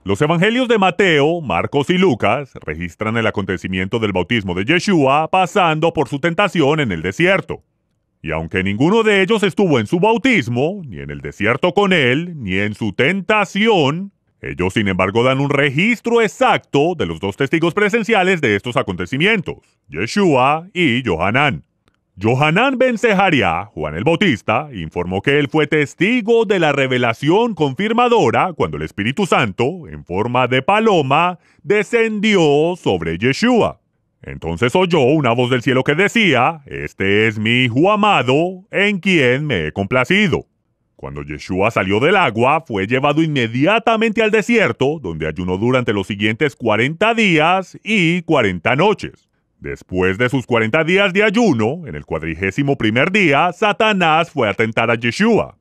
Los evangelios de Mateo, Marcos y Lucas registran el acontecimiento del bautismo de Yeshua pasando por su tentación en el desierto. Y aunque ninguno de ellos estuvo en su bautismo, ni en el desierto con él, ni en su tentación, ellos sin embargo dan un registro exacto de los dos testigos presenciales de estos acontecimientos, Yeshua y Johanán. Johanán ben Zeharia, Juan el Bautista, informó que él fue testigo de la revelación confirmadora cuando el Espíritu Santo, en forma de paloma, descendió sobre Yeshua. Entonces oyó una voz del cielo que decía: «Este es mi Hijo amado, en quien me he complacido». Cuando Yeshua salió del agua, fue llevado inmediatamente al desierto, donde ayunó durante los siguientes 40 días y 40 noches. Después de sus 40 días de ayuno, en el 41º día, Satanás fue a tentar a Yeshua.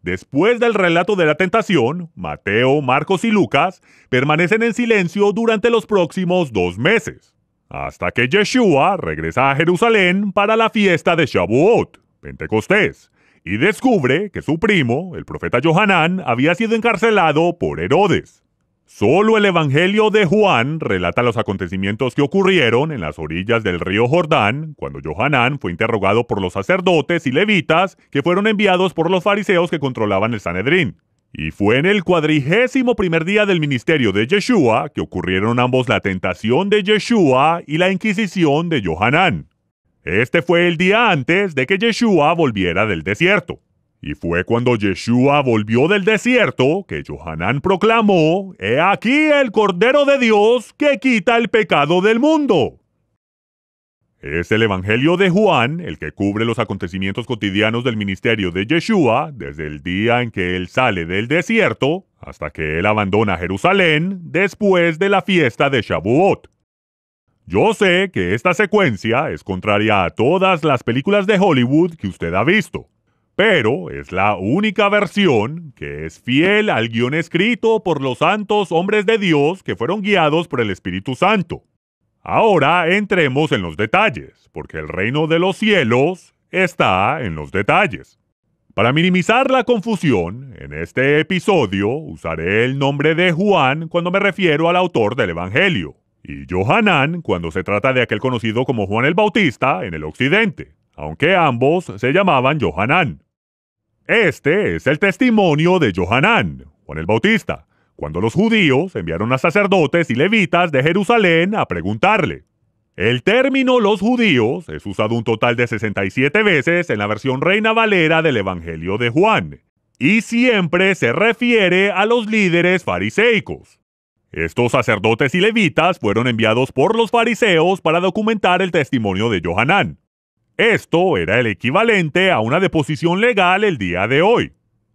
Después del relato de la tentación, Mateo, Marcos y Lucas permanecen en silencio durante los próximos 2 meses, hasta que Yeshua regresa a Jerusalén para la fiesta de Shavuot, Pentecostés, y descubre que su primo, el profeta Johanán, había sido encarcelado por Herodes. Solo el Evangelio de Juan relata los acontecimientos que ocurrieron en las orillas del río Jordán, cuando Johanán fue interrogado por los sacerdotes y levitas que fueron enviados por los fariseos que controlaban el Sanedrín. Y fue en el 41º día del ministerio de Yeshua que ocurrieron ambos la tentación de Yeshua y la inquisición de Johanán. Este fue el día antes de que Yeshua volviera del desierto. Y fue cuando Yeshua volvió del desierto que Johanán proclamó: «He aquí el Cordero de Dios que quita el pecado del mundo». Es el Evangelio de Juan el que cubre los acontecimientos cotidianos del ministerio de Yeshua desde el día en que él sale del desierto hasta que él abandona Jerusalén después de la fiesta de Shavuot. Yo sé que esta secuencia es contraria a todas las películas de Hollywood que usted ha visto, pero es la única versión que es fiel al guión escrito por los santos hombres de Dios que fueron guiados por el Espíritu Santo. Ahora entremos en los detalles, porque el reino de los cielos está en los detalles. Para minimizar la confusión, en este episodio usaré el nombre de Juan cuando me refiero al autor del Evangelio, y Johanán cuando se trata de aquel conocido como Juan el Bautista en el occidente, aunque ambos se llamaban Johanán. Este es el testimonio de Johanán, Juan el Bautista, cuando los judíos enviaron a sacerdotes y levitas de Jerusalén a preguntarle. El término los judíos es usado un total de 67 veces en la versión Reina Valera del Evangelio de Juan, y siempre se refiere a los líderes fariseicos. Estos sacerdotes y levitas fueron enviados por los fariseos para documentar el testimonio de Johanán. Esto era el equivalente a una deposición legal el día de hoy.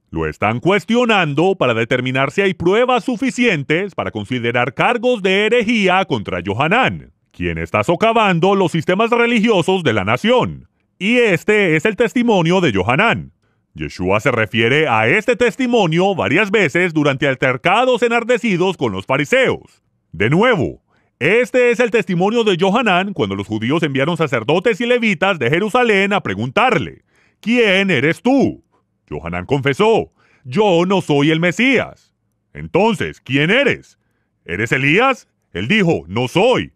Lo están cuestionando para determinar si hay pruebas suficientes para considerar cargos de herejía contra Johanán, quien está socavando los sistemas religiosos de la nación. Y este es el testimonio de Johanán. Yeshua se refiere a este testimonio varias veces durante altercados enardecidos con los fariseos. De nuevo, este es el testimonio de Johanán cuando los judíos enviaron sacerdotes y levitas de Jerusalén a preguntarle: «¿Quién eres tú?». Johanán confesó: «Yo no soy el Mesías». «Entonces, ¿quién eres? ¿Eres Elías?». Él dijo: «No soy».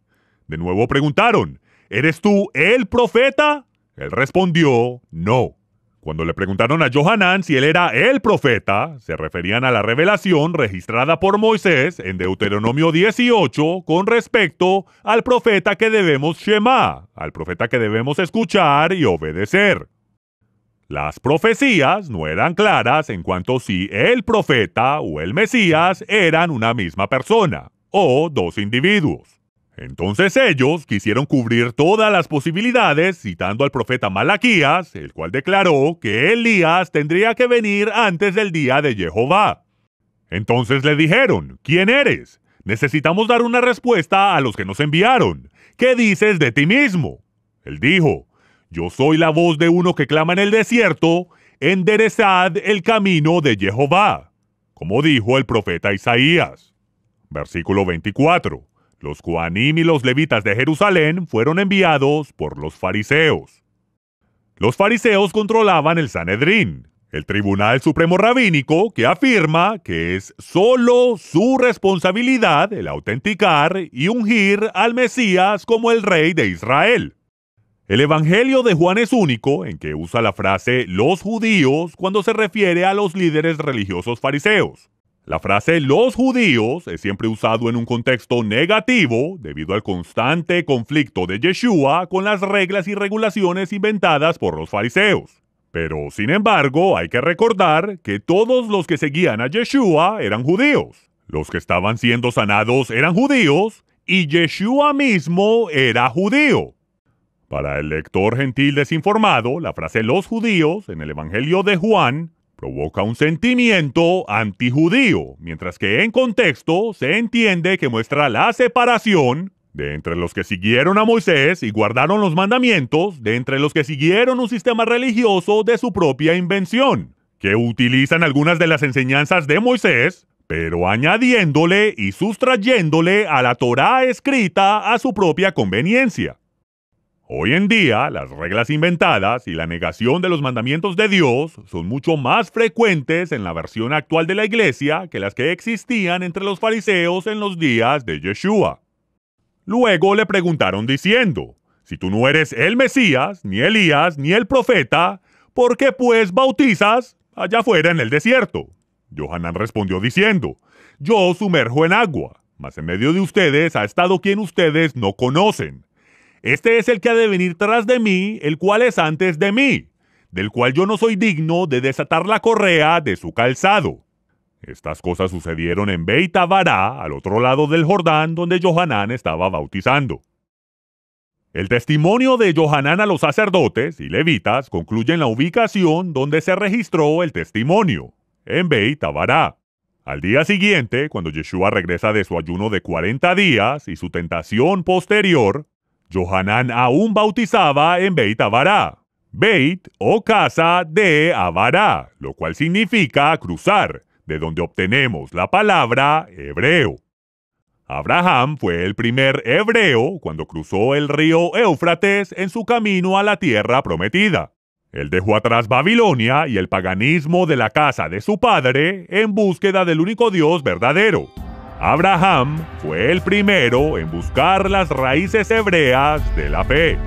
De nuevo preguntaron: «¿Eres tú el profeta?». Él respondió: «No». Cuando le preguntaron a Johanán si él era el profeta, se referían a la revelación registrada por Moisés en Deuteronomio 18 con respecto al profeta que debemos shema, al profeta que debemos escuchar y obedecer. Las profecías no eran claras en cuanto si el profeta o el Mesías eran una misma persona o dos individuos. Entonces ellos quisieron cubrir todas las posibilidades citando al profeta Malaquías, el cual declaró que Elías tendría que venir antes del día de Jehová. Entonces le dijeron: «¿Quién eres? Necesitamos dar una respuesta a los que nos enviaron. ¿Qué dices de ti mismo?». Él dijo: «Yo soy la voz de uno que clama en el desierto, enderezad el camino de Jehová», como dijo el profeta Isaías. Versículo 24. Los Coanim y los levitas de Jerusalén fueron enviados por los fariseos. Los fariseos controlaban el Sanedrín, El Tribunal Supremo Rabínico, que afirma que es solo su responsabilidad el autenticar y ungir al Mesías como el rey de Israel. El Evangelio de Juan es único en que usa la frase los judíos cuando se refiere a los líderes religiosos fariseos. La frase los judíos es siempre usado en un contexto negativo debido al constante conflicto de Yeshua con las reglas y regulaciones inventadas por los fariseos. Pero, sin embargo, hay que recordar que todos los que seguían a Yeshua eran judíos. Los que estaban siendo sanados eran judíos y Yeshua mismo era judío. Para el lector gentil desinformado, la frase los judíos en el Evangelio de Juan provoca un sentimiento antijudío, mientras que en contexto se entiende que muestra la separación de entre los que siguieron a Moisés y guardaron los mandamientos, de entre los que siguieron un sistema religioso de su propia invención, que utilizan algunas de las enseñanzas de Moisés, pero añadiéndole y sustrayéndole a la Torá escrita a su propia conveniencia. Hoy en día, las reglas inventadas y la negación de los mandamientos de Dios son mucho más frecuentes en la versión actual de la Iglesia que las que existían entre los fariseos en los días de Yeshua. Luego le preguntaron diciendo, si tú no eres el Mesías, ni Elías, ni el profeta, ¿por qué pues bautizas allá afuera en el desierto? Johanán respondió diciendo, yo sumerjo en agua, mas en medio de ustedes ha estado quien ustedes no conocen. Este es el que ha de venir tras de mí, el cual es antes de mí, del cual yo no soy digno de desatar la correa de su calzado. Estas cosas sucedieron en Beit Abará, al otro lado del Jordán, donde Johanán estaba bautizando. El testimonio de Johanán a los sacerdotes y levitas concluye en la ubicación donde se registró el testimonio, en Beit Abará. Al día siguiente, cuando Yeshua regresa de su ayuno de 40 días y su tentación posterior, Johanán aún bautizaba en Beit Abará, Beit o casa de Abará, lo cual significa cruzar, de donde obtenemos la palabra hebreo. Abraham fue el primer hebreo cuando cruzó el río Éufrates en su camino a la tierra prometida. Él dejó atrás Babilonia y el paganismo de la casa de su padre en búsqueda del único Dios verdadero. Abraham fue el primero en buscar las raíces hebreas de la fe.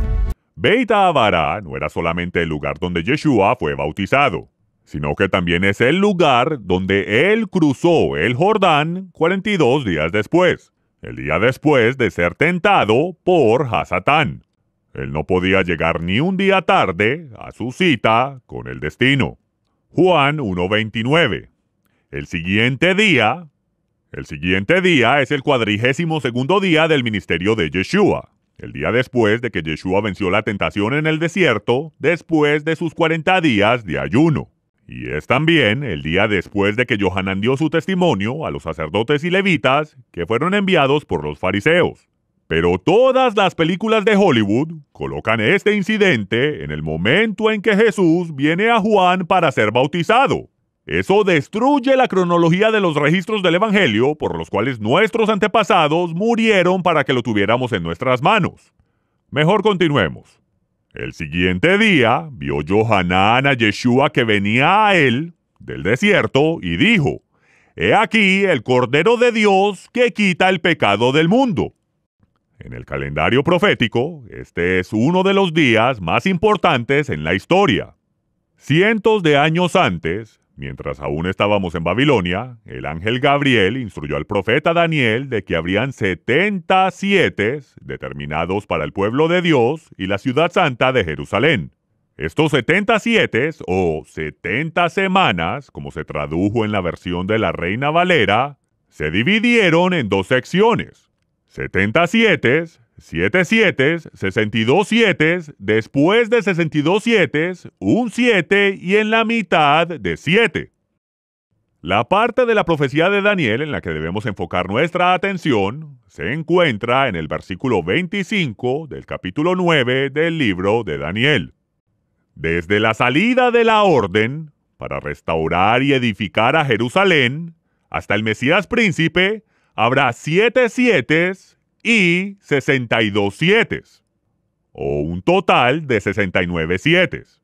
Beit Abará no era solamente el lugar donde Yeshua fue bautizado, sino que también es el lugar donde él cruzó el Jordán 42 días después, el día después de ser tentado por Hasatán. Él no podía llegar ni un día tarde a su cita con el destino. Juan 1:29. El siguiente día es el 42º día del ministerio de Yeshua, el día después de que Yeshua venció la tentación en el desierto después de sus 40 días de ayuno. Y es también el día después de que Johanán dio su testimonio a los sacerdotes y levitas que fueron enviados por los fariseos. Pero todas las películas de Hollywood colocan este incidente en el momento en que Jesús viene a Juan para ser bautizado. Eso destruye la cronología de los registros del Evangelio por los cuales nuestros antepasados murieron para que lo tuviéramos en nuestras manos. Mejor continuemos. El siguiente día vio Johanán a Yeshua que venía a él del desierto y dijo, «He aquí el Cordero de Dios que quita el pecado del mundo». En el calendario profético, este es uno de los días más importantes en la historia. Cientos de años antes, mientras aún estábamos en Babilonia, el ángel Gabriel instruyó al profeta Daniel de que habrían 70 sietes determinados para el pueblo de Dios y la ciudad santa de Jerusalén. Estos 70 sietes, o 70 semanas, como se tradujo en la versión de la Reina Valera, se dividieron en dos secciones. 70 sietes, 7 sietes, 62 sietes, después de 62 sietes, un 7 y en la mitad de 7. La parte de la profecía de Daniel en la que debemos enfocar nuestra atención se encuentra en el versículo 25 del capítulo 9 del libro de Daniel. Desde la salida de la orden para restaurar y edificar a Jerusalén hasta el Mesías príncipe, habrá 7 sietes y 62 sietes, o un total de 69 sietes.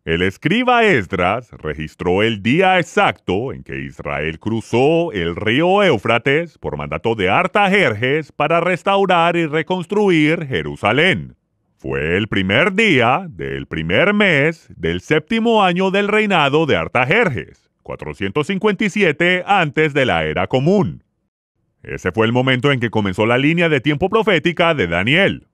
El escriba Esdras registró el día exacto en que Israel cruzó el río Éufrates por mandato de Artajerjes para restaurar y reconstruir Jerusalén. Fue el primer día del primer mes del séptimo año del reinado de Artajerjes, 457 antes de la era común. Ese fue el momento en que comenzó la línea de tiempo profética de Daniel.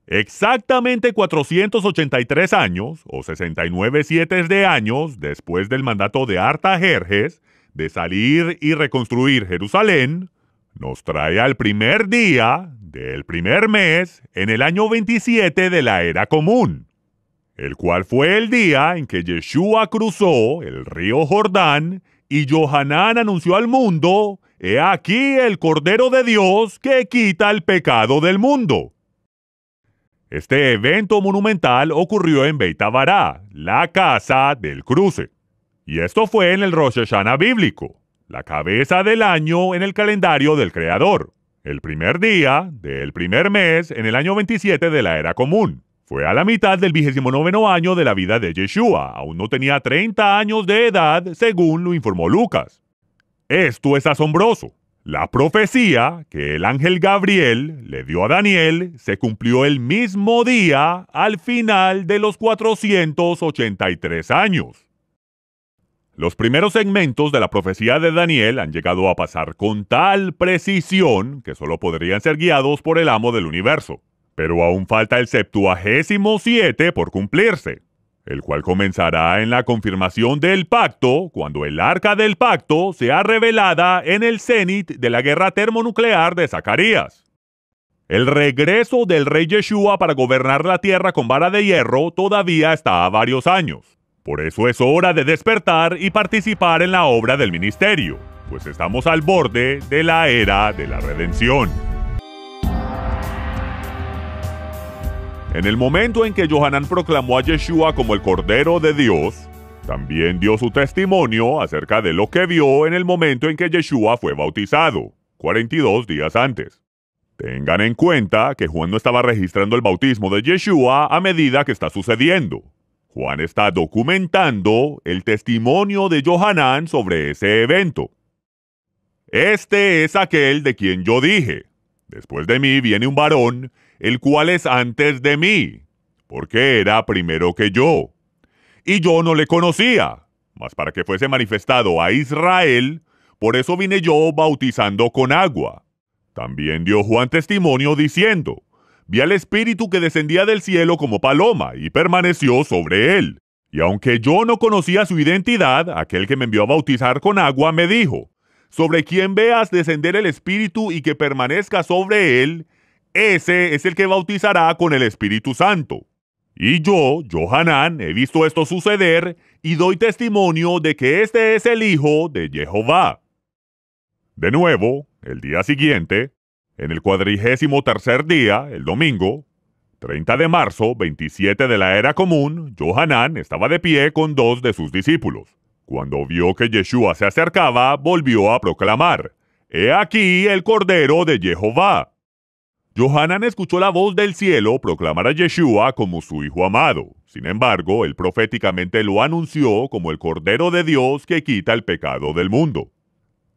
Exactamente 483 años, o 69 sietes de años, después del mandato de Artajerjes de salir y reconstruir Jerusalén, nos trae al primer día del primer mes en el año 27 de la era común, el cual fue el día en que Yeshua cruzó el río Jordán y Johanán anunció al mundo: «He aquí el Cordero de Dios que quita el pecado del mundo». Este evento monumental ocurrió en Beit Abará, la casa del cruce. Y esto fue en el Rosh Hashanah bíblico, la cabeza del año en el calendario del Creador, el primer día del primer mes en el año 27 de la era común. Fue a la mitad del 29º año de la vida de Yeshua. Aún no tenía 30 años de edad, según lo informó Lucas. Esto es asombroso. La profecía que el ángel Gabriel le dio a Daniel se cumplió el mismo día al final de los 483 años. Los primeros segmentos de la profecía de Daniel han llegado a pasar con tal precisión que solo podrían ser guiados por el amo del universo. Pero aún falta el 77 por cumplirse, el cual comenzará en la confirmación del pacto, cuando el arca del pacto sea revelada en el cenit de la guerra termonuclear de Zacarías. El regreso del rey Yeshua para gobernar la tierra con vara de hierro todavía está a varios años. Por eso es hora de despertar y participar en la obra del ministerio, pues estamos al borde de la era de la redención. En el momento en que Johanán proclamó a Yeshua como el Cordero de Dios, también dio su testimonio acerca de lo que vio en el momento en que Yeshua fue bautizado, 42 días antes. Tengan en cuenta que Juan no estaba registrando el bautismo de Yeshua a medida que está sucediendo. Juan está documentando el testimonio de Johanán sobre ese evento. Este es aquel de quien yo dije: «Después de mí viene un varón, el cual es antes de mí, porque era primero que yo. Y yo no le conocía, mas para que fuese manifestado a Israel, por eso vine yo bautizando con agua». También dio Juan testimonio diciendo: «Vi al Espíritu que descendía del cielo como paloma, y permaneció sobre él. Y aunque yo no conocía su identidad, aquel que me envió a bautizar con agua me dijo: sobre quien veas descender el Espíritu y que permanezca sobre él, ese es el que bautizará con el Espíritu Santo. Y yo, Johanán, he visto esto suceder y doy testimonio de que este es el Hijo de Jehová». De nuevo, el día siguiente, en el 43º día, el domingo, 30 de marzo, 27 de la era común, Johanán estaba de pie con 2 de sus discípulos. Cuando vio que Yeshua se acercaba, volvió a proclamar: «He aquí el Cordero de Jehová». Johanán escuchó la voz del cielo proclamar a Yeshua como su Hijo amado. Sin embargo, él proféticamente lo anunció como el Cordero de Dios que quita el pecado del mundo.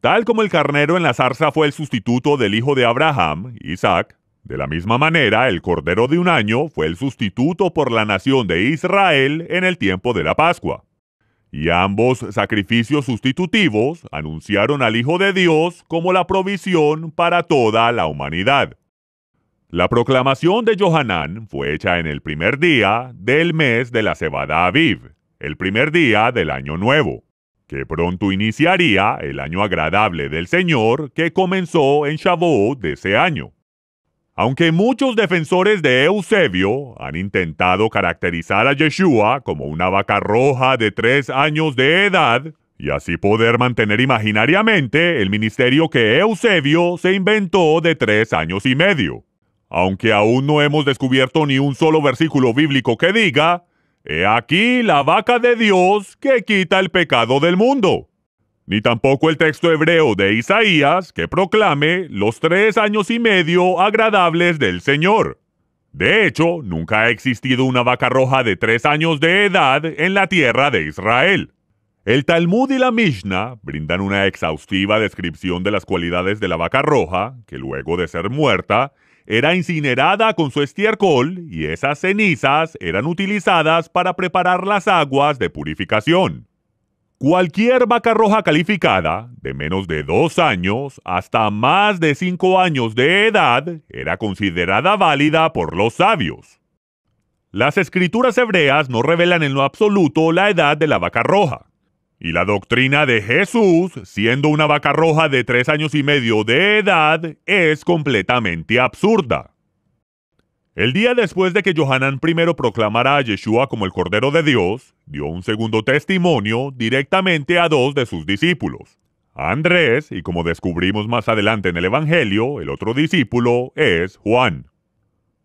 Tal como el carnero en la zarza fue el sustituto del hijo de Abraham, Isaac, de la misma manera el cordero de un año fue el sustituto por la nación de Israel en el tiempo de la Pascua. Y ambos sacrificios sustitutivos anunciaron al Hijo de Dios como la provisión para toda la humanidad. La proclamación de Johanán fue hecha en el primer día del mes de la Cebada Aviv, el primer día del año nuevo, que pronto iniciaría el año agradable del Señor que comenzó en Shavuot de ese año. Aunque muchos defensores de Eusebio han intentado caracterizar a Yeshua como una vaca roja de 3 años de edad, y así poder mantener imaginariamente el ministerio que Eusebio se inventó de 3 años y medio. Aunque aún no hemos descubierto ni un solo versículo bíblico que diga: «He aquí la vaca de Dios que quita el pecado del mundo», ni tampoco el texto hebreo de Isaías que proclame los 3 años y medio agradables del Señor. De hecho, nunca ha existido una vaca roja de 3 años de edad en la tierra de Israel. El Talmud y la Mishnah brindan una exhaustiva descripción de las cualidades de la vaca roja, que luego de ser muerta, era incinerada con su estiércol y esas cenizas eran utilizadas para preparar las aguas de purificación. Cualquier vaca roja calificada, de menos de 2 años hasta más de 5 años de edad, era considerada válida por los sabios. Las escrituras hebreas no revelan en lo absoluto la edad de la vaca roja. Y la doctrina de Jesús, siendo una vaca roja de 3 años y medio de edad, es completamente absurda. El día después de que Yohanan primero proclamara a Yeshua como el Cordero de Dios, dio un segundo testimonio directamente a 2 de sus discípulos, a Andrés, y como descubrimos más adelante en el Evangelio, el otro discípulo es Juan.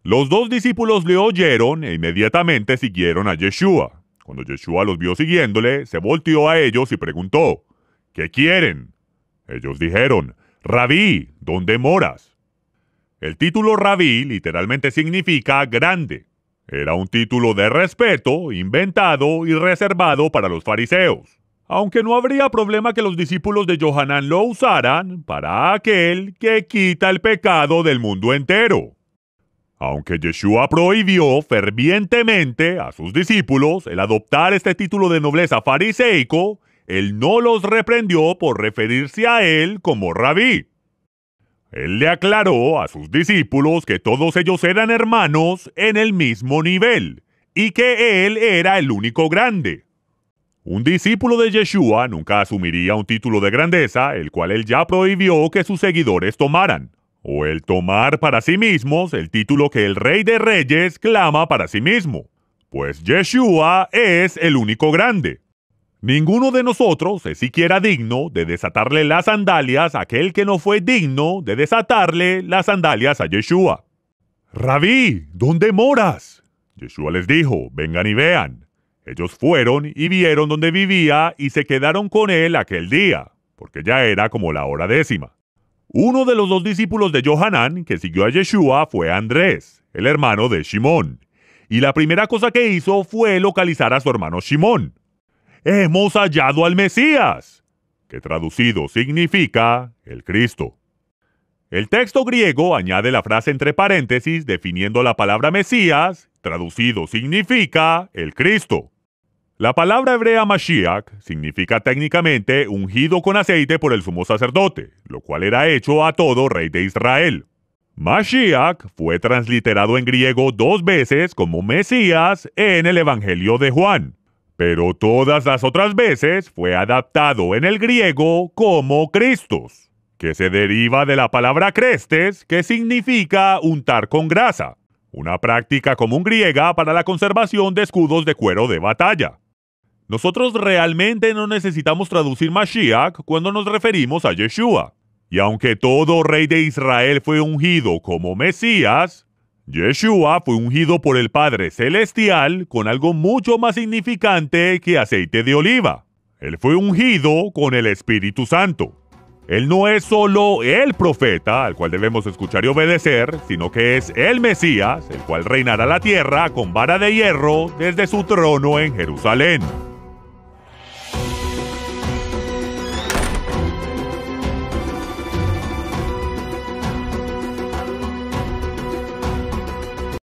Los 2 discípulos le oyeron e inmediatamente siguieron a Yeshua. Cuando Yeshua los vio siguiéndole, se volteó a ellos y preguntó, ¿qué quieren? Ellos dijeron, Rabí, ¿dónde moras? El título Rabí literalmente significa grande. Era un título de respeto, inventado y reservado para los fariseos. Aunque no habría problema que los discípulos de Yohanan lo usaran para aquel que quita el pecado del mundo entero. Aunque Yeshua prohibió fervientemente a sus discípulos el adoptar este título de nobleza fariseico, él no los reprendió por referirse a él como rabí. Él le aclaró a sus discípulos que todos ellos eran hermanos en el mismo nivel y que él era el único grande. Un discípulo de Yeshua nunca asumiría un título de grandeza, el cual él ya prohibió que sus seguidores tomaran. O el tomar para sí mismos el título que el Rey de Reyes clama para sí mismo, pues Yeshua es el único grande. Ninguno de nosotros es siquiera digno de desatarle las sandalias a aquel que no fue digno de desatarle las sandalias a Yeshua. Rabí, ¿dónde moras? Yeshua les dijo, vengan y vean. Ellos fueron y vieron dónde vivía y se quedaron con él aquel día, porque ya era como la hora 10. Uno de los 2 discípulos de Yohanan que siguió a Yeshua fue Andrés, el hermano de Shimón. Y la primera cosa que hizo fue localizar a su hermano Shimón. ¡Hemos hallado al Mesías!, que traducido significa el Cristo. El texto griego añade la frase entre paréntesis definiendo la palabra Mesías, traducido significa el Cristo. La palabra hebrea Mashiach significa técnicamente ungido con aceite por el sumo sacerdote, lo cual era hecho a todo rey de Israel. Mashiach fue transliterado en griego 2 veces como Mesías en el Evangelio de Juan, pero todas las otras veces fue adaptado en el griego como Christos, que se deriva de la palabra crestes, que significa untar con grasa, una práctica común griega para la conservación de escudos de cuero de batalla. Nosotros realmente no necesitamos traducir Mashiach cuando nos referimos a Yeshua. Y aunque todo rey de Israel fue ungido como Mesías, Yeshua fue ungido por el Padre Celestial con algo mucho más significante que aceite de oliva. Él fue ungido con el Espíritu Santo. Él no es solo el profeta al cual debemos escuchar y obedecer, sino que es el Mesías, el cual reinará la tierra con vara de hierro desde su trono en Jerusalén.